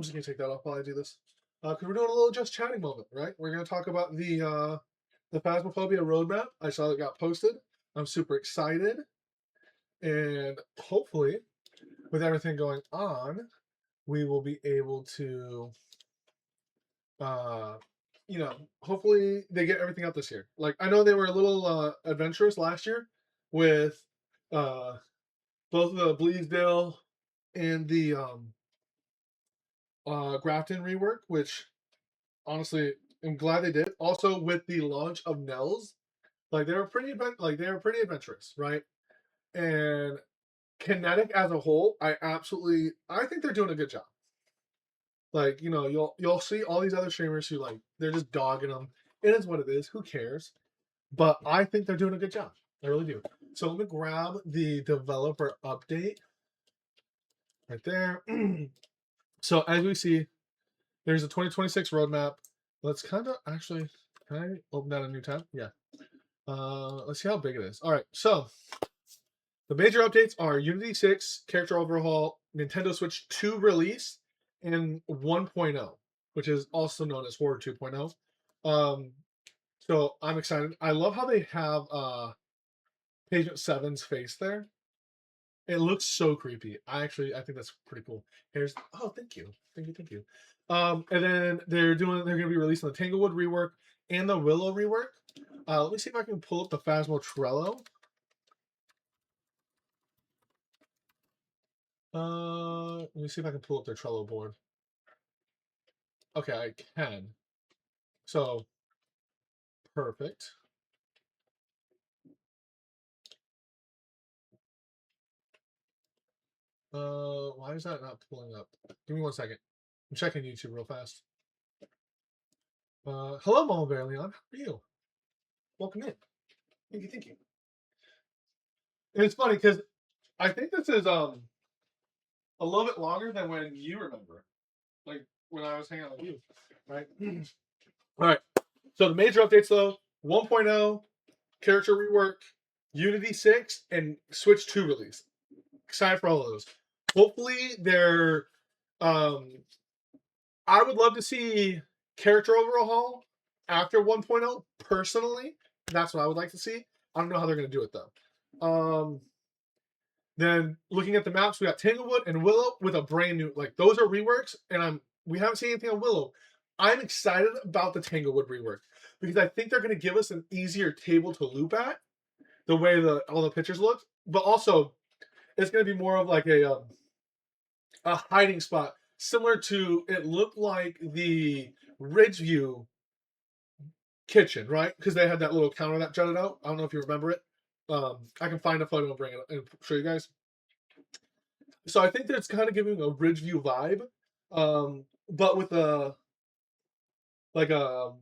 I'm just gonna take that off while I do this. Because we're doing a little just chatting moment, right? We're gonna talk about the Phasmophobia roadmap. I saw it got posted. I'm super excited, and hopefully, with everything going on, we will be able to, uh, hopefully they get everything out this year. Like I know they were a little adventurous last year with uh, both the Bleasdale and the Grafton rework, which honestly I'm glad they did. Also with the launch of Nels, like they were pretty adventurous, right? And Kinetic as a whole, I think they're doing a good job. Like you'll see all these other streamers who like they're just dogging them. It is what it is. Who cares? But I think they're doing a good job. I really do. So let me grab the developer update right there. So as we see, there's a 2026 roadmap. Let's kind of actually, can I open that a new tab? Yeah. Let's see how big it is. All right. So the major updates are Unity 6 character overhaul, Nintendo Switch 2 release, and 1.0, which is also known as Horror 2.0. So I'm excited. I love how they have Patient 7's face there. It looks so creepy. I think that's pretty cool. Thank you. Thank you. And then they're gonna be releasing the Tanglewood rework and the Willow rework. Let me see if I can pull up the Phasmo Trello. Let me see if I can pull up their Trello board. Okay, I can. So perfect. Why is that not pulling up? Give me 1 second. I'm checking YouTube real fast. Hello, Mama Bear Leon. How are you? Welcome in. Thank you. And it's funny because I think this is a little bit longer than when you remember, like when I was hanging out with you, right? All right. So the major updates though: 1.0, character rework, Unity 6, and Switch 2 release. Excited for all of those. Hopefully they're I would love to see character overhaul after 1.0 personally. That's what I would like to see. I don't know how they're going to do it though. Then looking at the maps, we got Tanglewood and Willow with a brand new, like those are reworks, and we haven't seen anything on Willow. I'm excited about the Tanglewood rework because I think they're going to give us an easier table to loop at the way all the pictures look, but also it's going to be more of like a hiding spot, similar to it looked like the Ridgeview kitchen, right? Because they had that little counter that jutted out. I don't know if you remember it. I can find a photo and bring it and show you guys. So I think that it's kind of giving a Ridgeview vibe, but with like a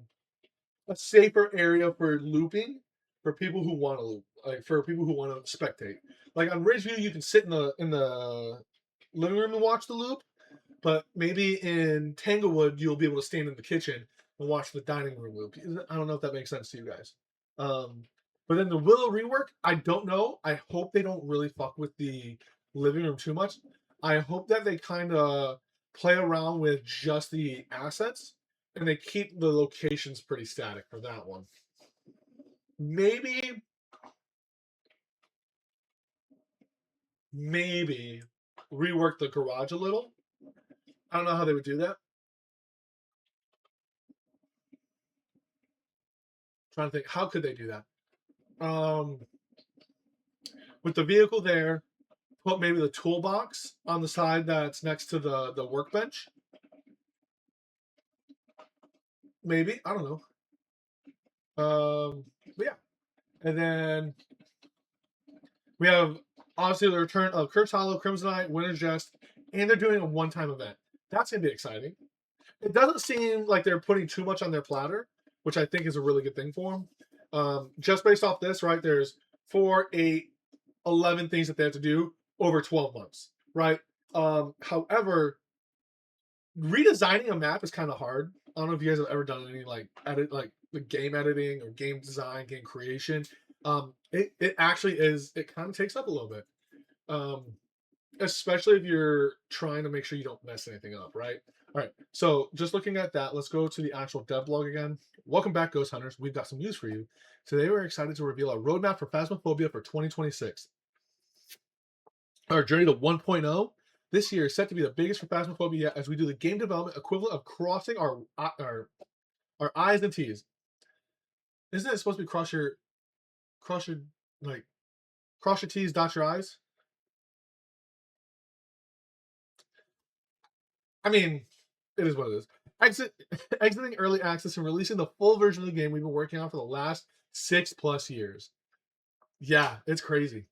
safer area for looping for people who want to loop, like for people who want to spectate. Like on Ridgeview, you can sit in the living room and watch the loop, but maybe in Tanglewood, you'll be able to stand in the kitchen and watch the dining room loop. I don't know if that makes sense to you guys. But then the Willow rework, I don't know. I hope they don't really fuck with the living room too much. I hope that they kind of play around with just the assets and they keep the locations pretty static for that one. Maybe rework the garage a little. I don't know how they would do that. Trying to think, how could they do that? With the vehicle there, put maybe the toolbox on the side that's next to the workbench. Maybe, I don't know. But yeah, and then we have obviously the return of Curse Hollow, Crimsonite, Winter's Jest, and they're doing a one-time event. That's gonna be exciting. It doesn't seem like they're putting too much on their platter, which I think is a really good thing for them. Just based off this, right? There's 4, 8, 11 things that they have to do over 12 months, right? However, redesigning a map is kind of hard. I don't know if you guys have ever done any like the game editing or game design, game creation. It actually is. It kind of takes up a little bit. especially if you're trying to make sure you don't mess anything up, right? All right. So just looking at that, let's go to the actual dev blog again. Welcome back, Ghost Hunters. We've got some news for you. Today we're excited to reveal a roadmap for Phasmophobia for 2026. Our journey to 1.0 this year is set to be the biggest for Phasmophobia yet, as we do the game development equivalent of crossing our I's and T's. Isn't it supposed to be cross your like cross your T's, dot your I's? I mean, it is what it is. Exiting early access and releasing the full version of the game we've been working on for the last 6+ years. Yeah, it's crazy.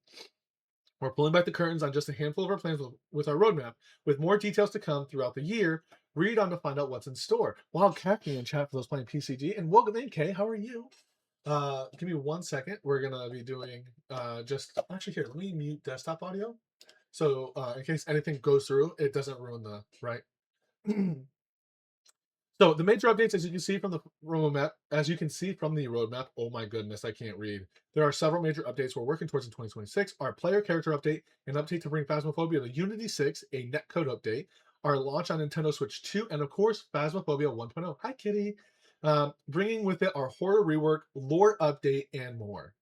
We're pulling back the curtains on just a handful of our plans with our roadmap, with more details to come throughout the year. Read on to find out what's in store. Wild Cackney in chat for those playing PCG, and welcome in, Kay. How are you? Give me 1 second. We're gonna be doing just actually here. Let me mute desktop audio, so in case anything goes through, it doesn't ruin the right. So the major updates, as you can see from the roadmap, oh my goodness, I can't read. There are several major updates we're working towards in 2026. Our player character update, an update to bring Phasmophobia to Unity 6, a netcode update, our launch on Nintendo Switch 2, and of course, Phasmophobia 1.0. Hi, kitty. Bringing with it our horror rework, lore update, and more.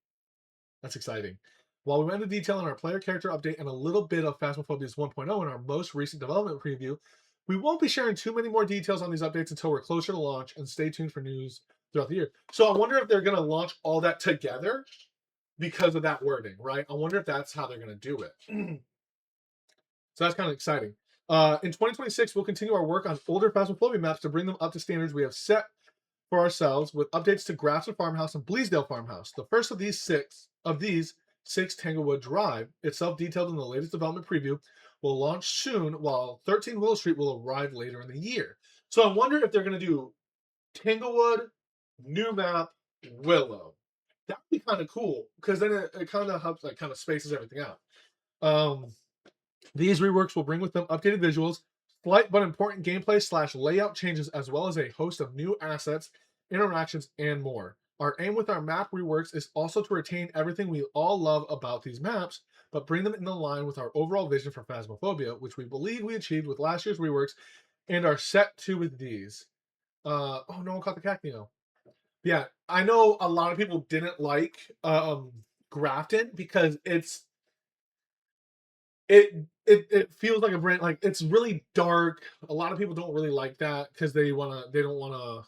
That's exciting. While we went into detail on our player character update and a little bit of Phasmophobia's 1.0 in our most recent development preview, we won't be sharing too many more details on these updates until we're closer to launch, and stay tuned for news throughout the year. So I wonder if they're going to launch all that together because of that wording, right? I wonder if that's how they're going to do it. So that's kind of exciting. In 2026, we'll continue our work on older Phasmophobia maps to bring them up to standards we have set for ourselves, with updates to Grafton Farmhouse and Bleasdale Farmhouse. The first of these six Tanglewood Drive, itself detailed in the latest development preview, will launch soon, while 13 Willow Street will arrive later in the year. So I wonder if they're going to do Tanglewood, new map, Willow. That would be kind of cool, because then it kind of helps, like, kind of spaces everything out. These reworks will bring with them updated visuals, slight but important gameplay / layout changes, as well as a host of new assets, interactions, and more. Our aim with our map reworks is also to retain everything we all love about these maps, but bring them in line with our overall vision for Phasmophobia, which we believe we achieved with last year's reworks and are set to with these. Oh, no one caught the Cacneo. Yeah, I know a lot of people didn't like Grafton because it feels like a brand, like, it's really dark. A lot of people don't really like that because they don't wanna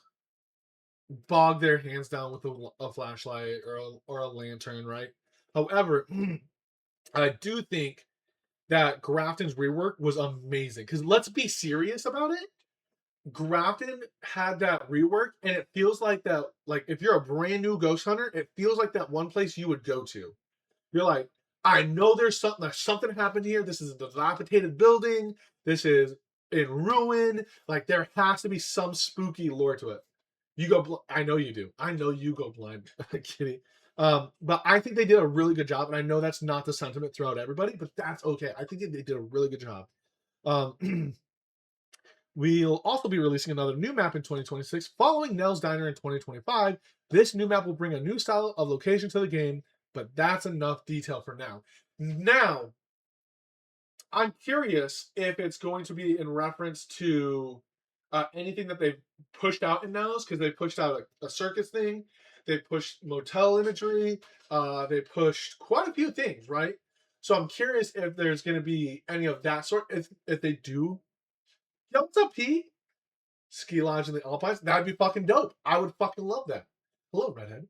bog their hands down with a flashlight or a lantern, right? However, I do think that Grafton's rework was amazing, because let's be serious about it. Grafton had that rework, and it feels like that. Like, if you're a brand new ghost hunter, it feels like that one place you would go to. You're like, I know there's something happened here. This is a dilapidated building. This is in ruin. Like, there has to be some spooky lore to it. You go. I know you do. I know you go blind, kitty. But I think they did a really good job, and I know that's not the sentiment throughout everybody, but that's okay. I think they did a really good job. We'll also be releasing another new map in 2026, following Nell's Diner in 2025. This new map will bring a new style of location to the game, but that's enough detail for now. Now, I'm curious if it's going to be in reference to anything that they've pushed out in Nell's, because they pushed out a circus thing, they pushed motel imagery, they pushed quite a few things, right? So I'm curious if there's going to be any of that sort. If they do, yo, what's up, P? Ski lodge in the Alpines. That'd be fucking dope. I would fucking love that. Hello, redhead.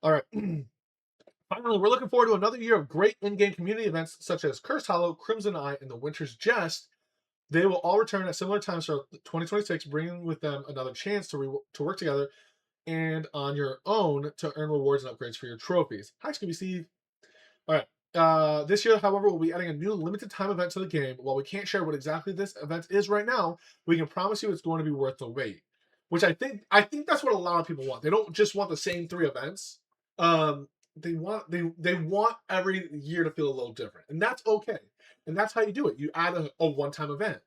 All right. Finally, we're looking forward to another year of great in-game community events such as Cursed Hollow, Crimson Eye, and the Winter's Jest. They will all return at similar times for 2026, bringing with them another chance to work together and on your own to earn rewards and upgrades for your trophies. Hi, Scooby Steve. All right. This year, however, we'll be adding a new limited time event to the game. While we can't share what exactly this event is right now, we can promise you it's going to be worth the wait. Which I think that's what a lot of people want. They don't just want the same 3 events. They want every year to feel a little different, and that's okay. And that's how you do it. You add a one-time event,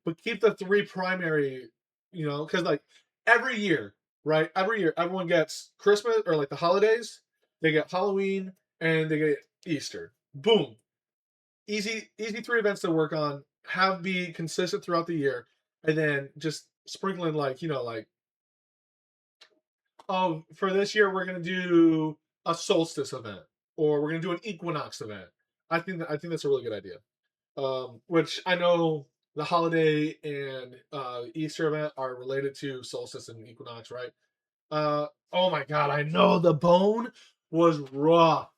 but keep the 3 primary. Because, like, every year, right? Every year, everyone gets Christmas, or like the holidays. They get Halloween and they get Easter. Boom. easy 3 events to work on. Have be consistent throughout the year, and then just sprinkle in like like oh, for this year we're gonna do a solstice event, or we're gonna do an equinox event. I think that's a really good idea. Which I know the holiday and Easter event are related to solstice and equinox, right? Oh my god, I know the bone was rough.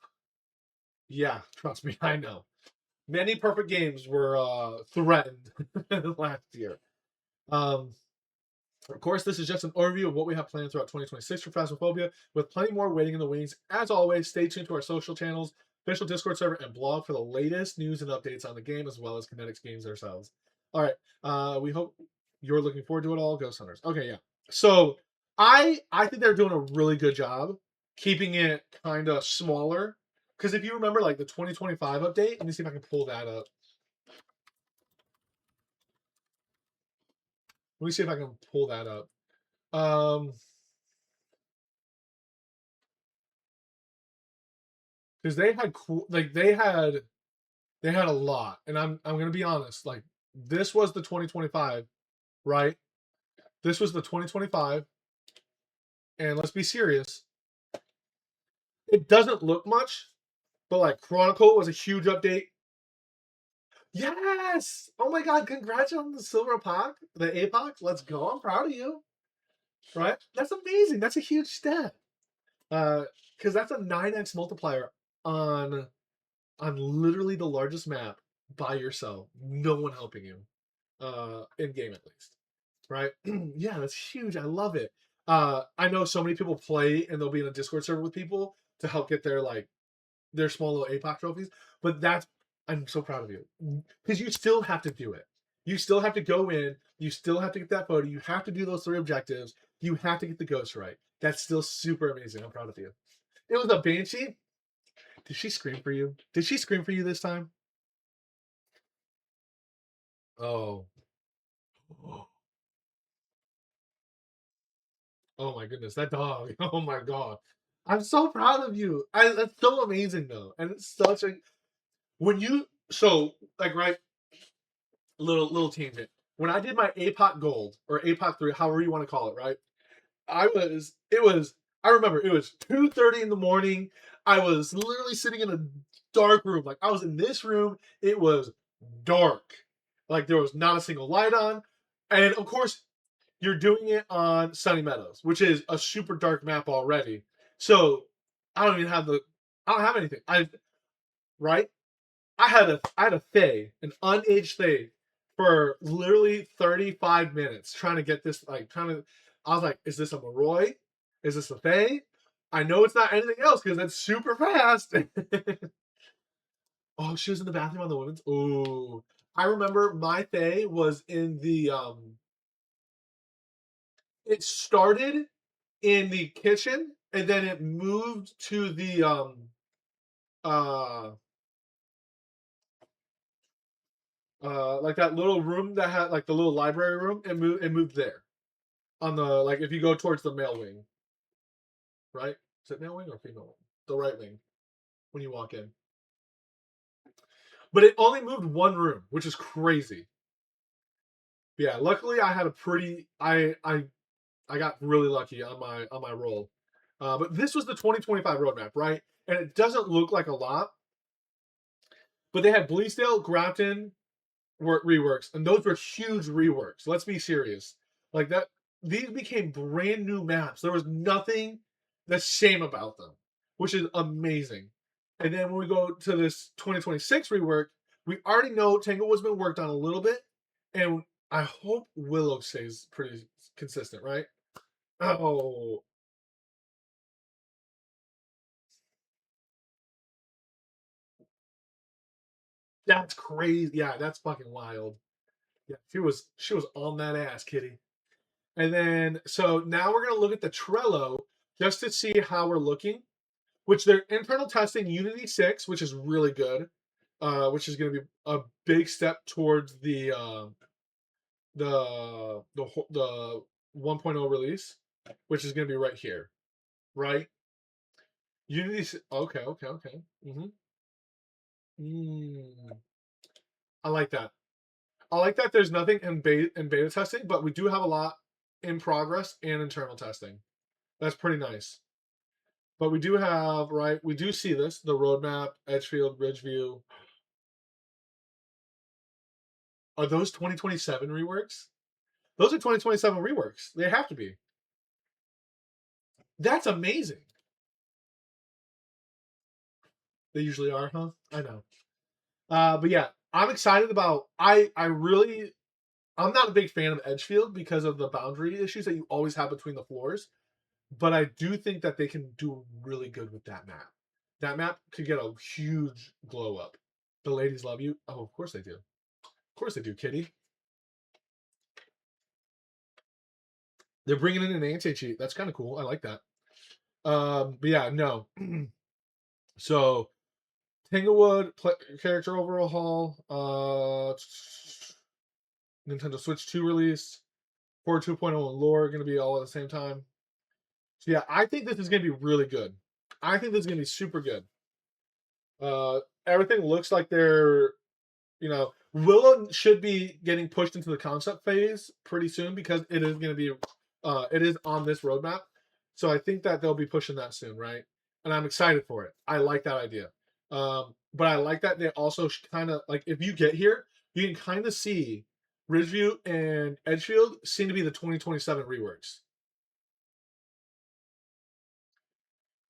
Yeah, trust me, I know. Many perfect games were threatened last year. Um, of course, this is just an overview of what we have planned throughout 2026 for Phasmophobia, with plenty more waiting in the wings. As always, stay tuned to our social channels, official Discord server, and blog for the latest news and updates on the game, as well as Kinetics games themselves. All right, we hope you're looking forward to it all, Ghost Hunters. Okay, yeah. So I think they're doing a really good job keeping it kind of smaller. Because if you remember, like the 2025 update, let me see if I can pull that up. Let me see if I can pull that up. Um, because they had cool, like they had a lot, and I'm gonna be honest, like this was the 2025, right? This was the 2025, and let's be serious. It doesn't look much, but like Chronicle was a huge update. Yes! Oh my god, congrats on the silver epoch, the epoch. Let's go. I'm proud of you. Right? That's amazing. That's a huge step. Because that's a 9x multiplier on literally the largest map by yourself. No one helping you. In game at least. Right? Yeah, that's huge. I love it. I know so many people play and they'll be in a Discord server with people to help get their small little APOC trophies. But that's I'm so proud of you. Because you still have to do it. You still have to go in, you still have to get that photo, you have to do those 3 objectives, you have to get the ghost right. That's still super amazing. I'm proud of you. It was a Banshee. Did she scream for you? Did she scream for you this time? Oh. Oh my goodness, that dog. Oh my god. I'm so proud of you. That's so amazing though. And it's such a when you so like right little tangent. When I did my APOC gold or APOC 3, however you want to call it, right? I remember it was 2:30 in the morning. I was literally sitting in a dark room. Like I was in this room, it was dark. Like there was not a single light on. And of course, you're doing it on Sunny Meadows, which is a super dark map already. So I don't even have I don't have anything. Right? I had a Fae, an unaged Fae, for literally 35 minutes trying to get this, like trying to I was like, is this a Moroi? Is this a Fae? I know it's not anything else because that's super fast. Oh, she was in the bathroom on the women's. Oh. I remember my Fae was in the it started in the kitchen and then it moved to the uh like that little room that had like the little library room and moved there on the like if you go towards the male wing, right? Is it male wing or female wing? The right wing when you walk in. But it only moved one room, which is crazy. Yeah, luckily I had a pretty I got really lucky on my roll. But this was the 2025 roadmap, right? And it doesn't look like a lot, but they had Bleasdale, Grafton, reworks, and those were huge reworks. Let's be serious. Like that, these became brand new maps. There was nothing the same about them, which is amazing. And then when we go to this 2026 rework, we already know Tanglewood's been worked on a little bit, and I hope Willow stays pretty consistent, right? Oh, that's crazy. Yeah, that's fucking wild. Yeah, she was on that ass, Kitty. And then, so now we're going to look at the Trello just to see how we're looking, which they're internal testing Unity 6, which is really good, which is going to be a big step towards the 1.0 release, which is going to be right here, right? Unity, okay, okay, okay. Mm-hmm. Mm. I like that. I like that there's nothing in beta testing, but we do have a lot in progress and internal testing. That's pretty nice. But we do have, right, we do see this, the roadmap, Edgefield, Ridgeview. Are those 2027 reworks? Those are 2027 reworks. They have to be. That's amazing. They usually are, huh? I know. But yeah, I'm excited about. I'm not a big fan of Edgefield because of the boundary issues that you always have between the floors. But I do think that they can do really good with that map. That map could get a huge glow up. The ladies love you. Oh, of course they do. Of course they do, Kitty. They're bringing in an anti cheat. That's kind of cool. I like that. But yeah, no. So Tanglewood character overhaul. Nintendo Switch 2 release. 4 2.0 and lore are going to be all at the same time. So yeah, I think this is going to be really good. I think this is going to be super good. Everything looks like they're, Willow should be getting pushed into the concept phase pretty soon because it is going to be, it is on this roadmap. So I think that they'll be pushing that soon, right? And I'm excited for it. I like that idea. But I like that they also kind of like if you get here, you can kind of see Ridgeview and Edgefield seem to be the 2027 reworks.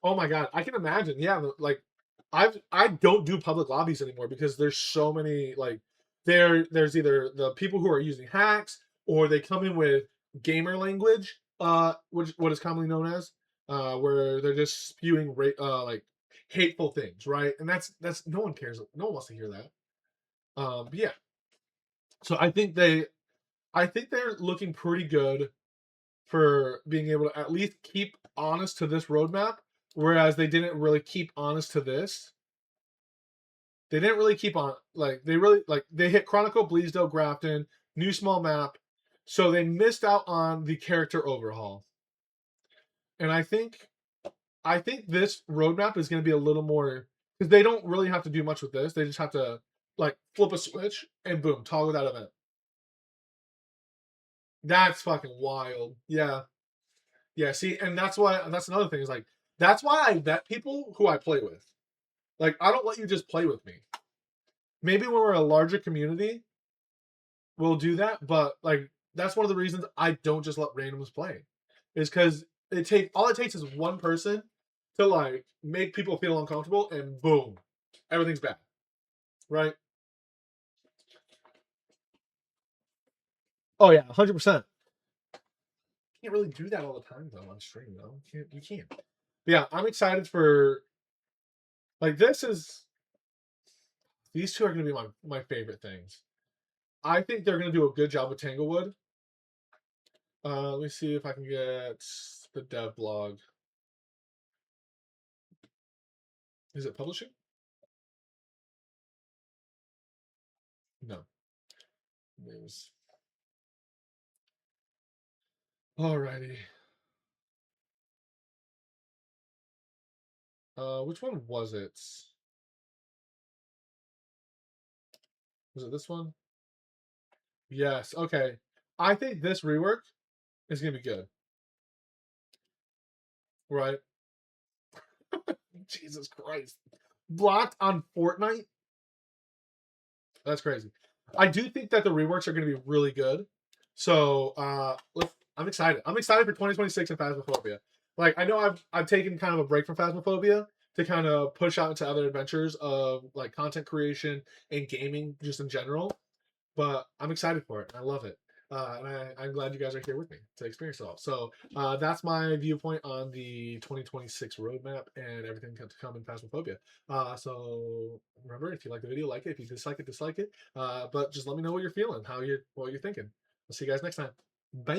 Oh my god, I can imagine. Yeah, like I don't do public lobbies anymore because there's so many like there's either the people who are using hacks or they come in with gamer language, which what is commonly known as, where they're just spewing like hateful things, right? And that's no one cares, no one wants to hear that. But yeah, so I think they're looking pretty good for being able to at least keep honest to this roadmap, whereas they didn't really keep honest to this. They didn't really keep on they hit Chronicle, Bleasdale, Grafton, new small map, so they missed out on the character overhaul. And I think this roadmap is going to be a little more because they don't really have to do much with this. They just have to like flip a switch and boom, toggle that event. That's fucking wild. Yeah. Yeah, see, and that's another thing is like that's why I vet people who I play with. Like I don't let you just play with me. Maybe when we're a larger community, we'll do that, but like that's one of the reasons I don't just let randoms play. Is because it takes is one person to like make people feel uncomfortable and boom, everything's bad. Right? Oh yeah, 100%. Can't really do that all the time though on stream though. You can't. But yeah, I'm excited for like this is these two are gonna be my favorite things. I think they're gonna do a good job with Tanglewood. Let me see if I can get the dev blog. Is it publishing? No. News. Alrighty. Which one was it? Was it this one? Yes. Okay. I think this rework is gonna be good. Right? Jesus Christ. Blocked on Fortnite? That's crazy. I do think that the reworks are gonna be really good. So I'm excited. I'm excited for 2026 and Phasmophobia. Like I know I've taken kind of a break from Phasmophobia to kind of push out into other adventures of like content creation and gaming just in general. But I'm excited for it. I love it. I'm glad you guys are here with me to experience it all. So that's my viewpoint on the 2026 roadmap and everything to come in Phasmophobia. So remember, if you like the video, like it. If you dislike it, dislike it. But just let me know what you're feeling, what you're thinking. I'll see you guys next time. Bye.